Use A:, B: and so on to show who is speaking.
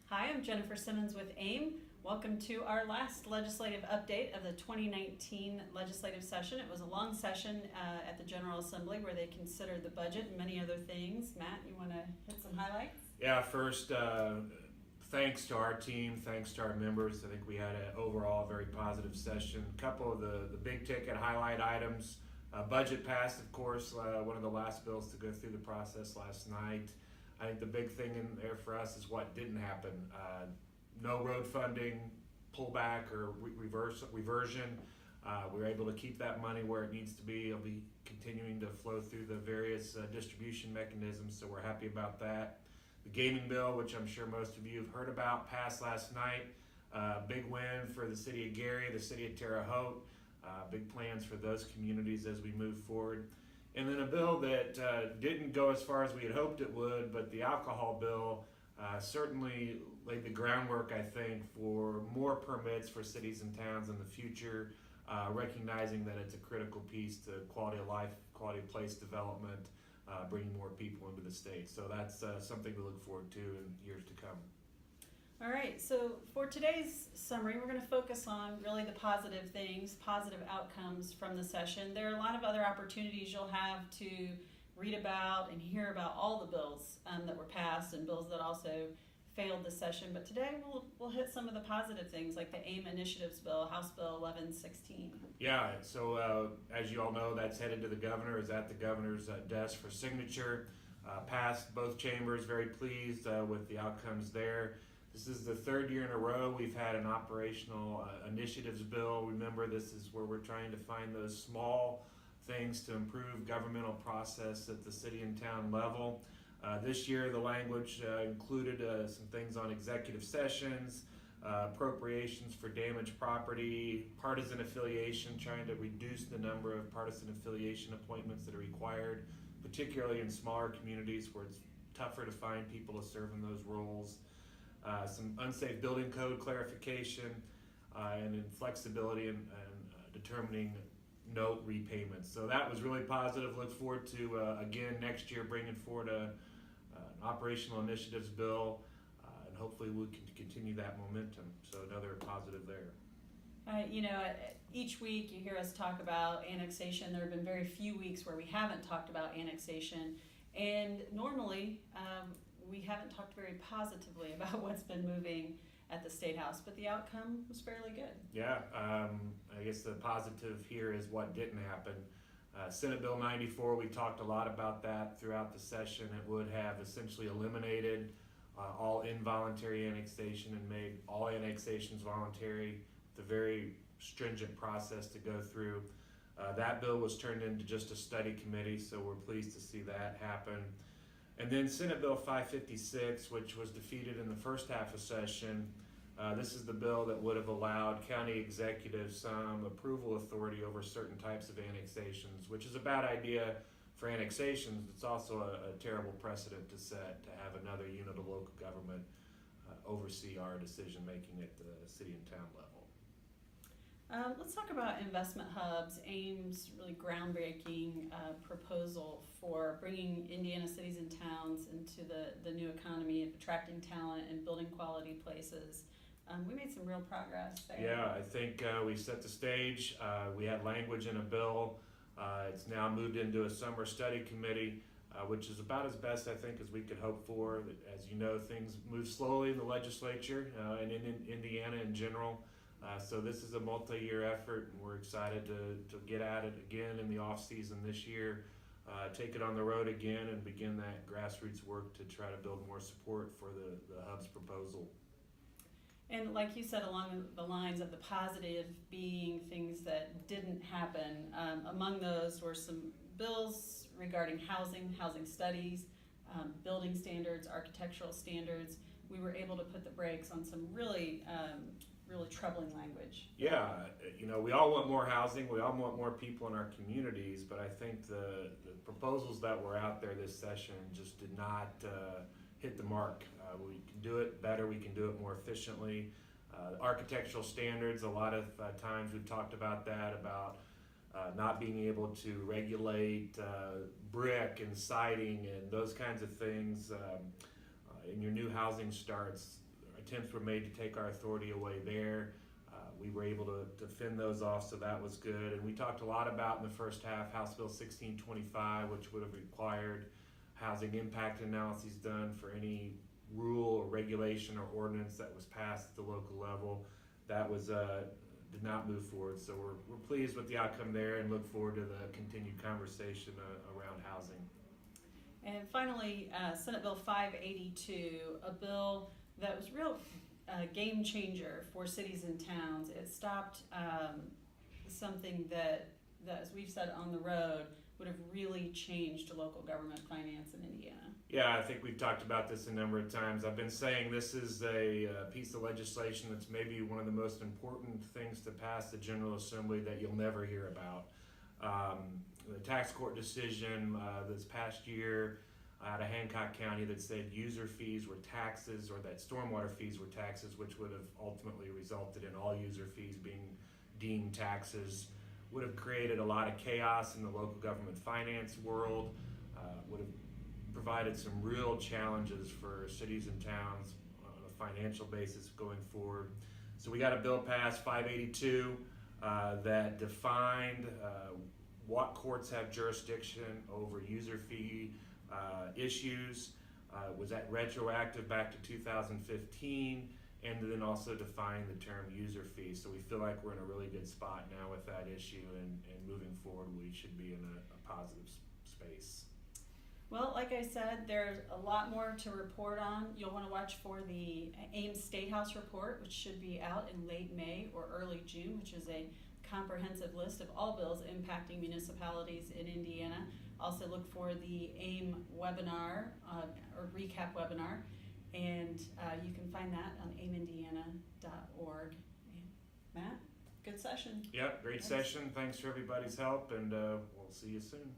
A: Hi, I'm Jennifer Simmons with AIM. Welcome to our last legislative update of the 2019 legislative session. It was a long session at the General Assembly where they considered the budget and many other things. Matt, you want to hit some highlights?
B: Yeah, first, thanks to our team, thanks to our members. I think we had an overall very positive session. A couple of the big ticket highlight items. Budget passed, of course, one of the last bills to go through the process last night. I think the big thing in there for us is what didn't happen. No road funding pullback or reversion. We were able to keep that money where it needs to be. It'll be continuing to flow through the various distribution mechanisms, so we're happy about that. The gaming bill, which I'm sure most of you have heard about, passed last night. Big win for the city of Gary, the city of Terre Haute. Big plans for those communities as we move forward. And then a bill that didn't go as far as we had hoped it would, but the alcohol bill certainly laid the groundwork, I think, for more permits for cities and towns in the future, recognizing that it's a critical piece to quality of life, quality of place development, bringing more people into the state. So that's something to look forward to in years to come.
A: All right, so for today's summary, we're going to focus on really the positive things, positive outcomes from the session. There are a lot of other opportunities you'll have to read about and hear about all the bills that were passed and bills that also failed the session. But today we'll hit some of the positive things like the AIM Initiatives Bill, House Bill 1116.
B: Yeah, so as you all know, that's headed to the governor, is at the governor's desk for signature. Passed both chambers, very pleased with the outcomes there. This is the third year in a row we've had an operational initiatives bill. Remember, this is where we're trying to find those small things to improve governmental process at the city and town level. This year the language included some things on executive sessions, appropriations for damaged property, partisan affiliation, trying to reduce the number of partisan affiliation appointments that are required, particularly in smaller communities where it's tougher to find people to serve in those roles. Some unsafe building code clarification and flexibility in determining note repayments. So that was really positive. Look forward to, again, next year bringing forward an operational initiatives bill, and hopefully we can continue that momentum. So another positive there.
A: Each week you hear us talk about annexation. There have been very few weeks where we haven't talked about annexation, and normally we haven't talked very positively about what's been moving at the State House, but the outcome was fairly good.
B: Yeah, I guess the positive here is what didn't happen. Senate Bill 94, we talked a lot about that throughout the session. It would have essentially eliminated all involuntary annexation and made all annexations voluntary, with a very stringent process to go through. That bill was turned into just a study committee, so we're pleased to see that happen. And then Senate Bill 556, which was defeated in the first half of session. This is the bill that would have allowed county executives some approval authority over certain types of annexations, which is a bad idea for annexations. It's also a terrible precedent to set, to have another unit of local government oversee our decision making at the city and town level.
A: Let's talk about investment hubs. AIM's really groundbreaking proposal for bringing Indiana cities and towns into the new economy of attracting talent and building quality places. We made some real progress there.
B: Yeah, I think we set the stage. We had language in a bill. It's now moved into a summer study committee, which is about as best I think as we could hope for. As you know, things move slowly in the legislature and in Indiana in general. So this is a multi-year effort, and we're excited to get at it again in the off-season this year, take it on the road again, and begin that grassroots work to try to build more support for the hub's proposal.
A: And like you said, along the lines of the positive being things that didn't happen, among those were some bills regarding housing studies, building standards, architectural standards. We were able to put the brakes on some really troubling language.
B: Yeah, we all want more housing, we all want more people in our communities, but I think the proposals that were out there this session just did not hit the mark. We can do it better, we can do it more efficiently. Architectural standards, a lot of times we've talked about that, about not being able to regulate brick and siding and those kinds of things in your new housing starts. I attempts were made to take our authority away there. We were able to fend those off, so that was good. And we talked a lot about in the first half House Bill 1625, which would have required housing impact analyses done for any rule or regulation or ordinance that was passed at the local level. That was did not move forward, so we're pleased with the outcome there and look forward to the continued conversation around housing.
A: And finally, Senate Bill 582, a bill that was real game changer for cities and towns. It stopped something that, as we've said on the road, would have really changed local government finance in Indiana.
B: Yeah, I think we've talked about this a number of times. I've been saying this is a piece of legislation that's maybe one of the most important things to pass the General Assembly that you'll never hear about. The tax court decision this past year out of Hancock County that said user fees were taxes, or that stormwater fees were taxes, which would have ultimately resulted in all user fees being deemed taxes, would have created a lot of chaos in the local government finance world, would have provided some real challenges for cities and towns on a financial basis going forward. So we got a bill passed, 582, that defined what courts have jurisdiction over user fee issues. Was that retroactive back to 2015, and then also defined the term user fee. So we feel like we're in a really good spot now with that issue, and moving forward we should be in a positive space.
A: Well, like I said, there's a lot more to report on. You'll want to watch for the Ames State House report, which should be out in late May or early June, which is a comprehensive list of all bills impacting municipalities in Indiana. Also look for the AIM webinar or recap webinar, and you can find that on aimindiana.org. Matt, good session.
B: Yep, great session. Thanks for everybody's help, and we'll see you soon.